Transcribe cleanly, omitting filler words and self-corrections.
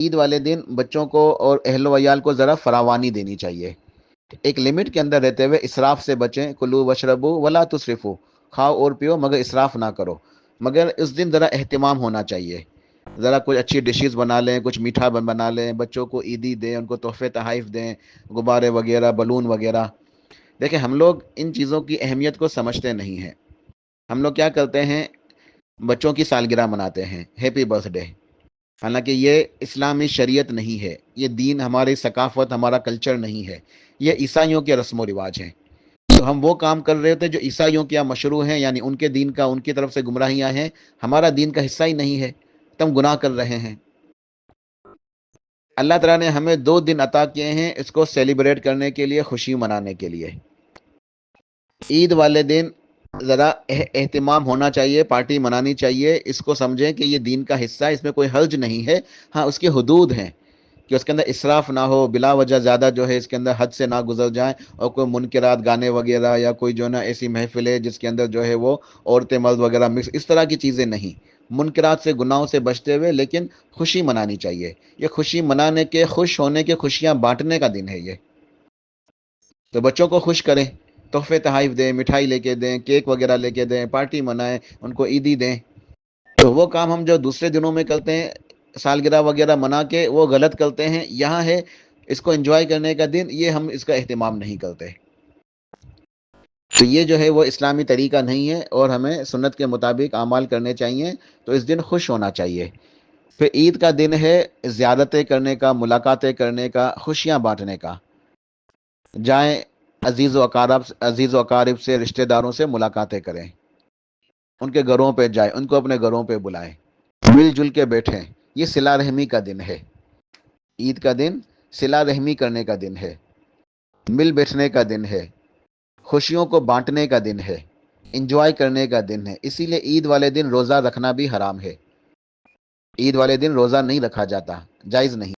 عید والے دن بچوں کو اور اہل و عیال کو ذرا فراوانی دینی چاہیے، ایک لمٹ کے اندر رہتے ہوئے اسراف سے بچیں، کلو وشربو ولا تسرفو، کھاؤ اور پیو مگر اسراف نہ کرو، مگر اس دن ذرا اہتمام ہونا چاہیے، ذرا کچھ اچھی ڈشز بنا لیں، کچھ میٹھا بنا لیں، بچوں کو عیدی دیں، ان کو تحفے تحائف دیں، غبارے وغیرہ، بلون وغیرہ۔ دیکھیں ہم لوگ ان چیزوں کی اہمیت کو سمجھتے نہیں ہیں، ہم لوگ کیا کرتے ہیں، بچوں کی سالگرہ مناتے ہیں، ہیپی برتھ ڈے، حالانکہ یہ اسلامی شریعت نہیں ہے، یہ دین، ہماری ثقافت، ہمارا کلچر نہیں ہے، یہ عیسائیوں کے رسم و رواج ہیں۔ تو ہم وہ کام کر رہے تھے جو عیسائیوں کے یہاں مشروع ہیں، یعنی ان کے دین کا، ان کی طرف سے گمراہیاں ہیں، ہمارا دین کا حصہ ہی نہیں ہے، تو ہم گناہ کر رہے ہیں۔ اللہ تعالیٰ نے ہمیں 2 دن عطا کیے ہیں اس کو سیلیبریٹ کرنے کے لیے، خوشی منانے کے لیے۔ عید والے دن ذرا اہتمام ہونا چاہیے، پارٹی منانی چاہیے، اس کو سمجھیں کہ یہ دین کا حصہ ہے، اس میں کوئی حرج نہیں ہے، ہاں اس کی حدود ہیں کہ اس کے اندر اسراف نہ ہو، بلا وجہ زیادہ جو ہے اس کے اندر حد سے نہ گزر جائیں، اور کوئی منکرات گانے وغیرہ یا کوئی جو ہے نا ایسی محفل ہے جس کے اندر جو ہے وہ عورتیں مرد وغیرہ مکس، اس طرح کی چیزیں نہیں، منکرات سے، گناہوں سے بچتے ہوئے، لیکن خوشی منانی چاہیے۔ یہ خوشی منانے کے، خوش ہونے کے، خوشیاں بانٹنے کا دن ہے یہ، تو بچوں کو خوش کریں، تحفے تحائف دیں، مٹھائی لے کے دیں، کیک وغیرہ لے کے دیں، پارٹی منائیں، ان کو عیدی دیں۔ تو وہ کام ہم جو دوسرے دنوں میں کرتے ہیں، سالگرہ وغیرہ منا کے، وہ غلط کرتے ہیں۔ یہاں ہے اس کو انجوائے کرنے کا دن، یہ ہم اس کا اہتمام نہیں کرتے، تو یہ جو ہے وہ اسلامی طریقہ نہیں ہے، اور ہمیں سنت کے مطابق اعمال کرنے چاہیے، تو اس دن خوش ہونا چاہیے۔ پھر عید کا دن ہے زیارتیں کرنے کا، ملاقاتیں کرنے کا، خوشیاں بانٹنے کا، جائیں عزیز و اقارب سے، رشتہ داروں سے ملاقاتیں کریں، ان کے گھروں پہ جائیں، ان کو اپنے گھروں پہ بلائیں، مل جل کے بیٹھیں۔ یہ صلہ رحمی کا دن ہے، عید کا دن صلہ رحمی کرنے کا دن ہے، مل بیٹھنے کا دن ہے، خوشیوں کو بانٹنے کا دن ہے، انجوائے کرنے کا دن ہے۔ اسی لیے عید والے دن روزہ رکھنا بھی حرام ہے، عید والے دن روزہ نہیں رکھا جاتا، جائز نہیں۔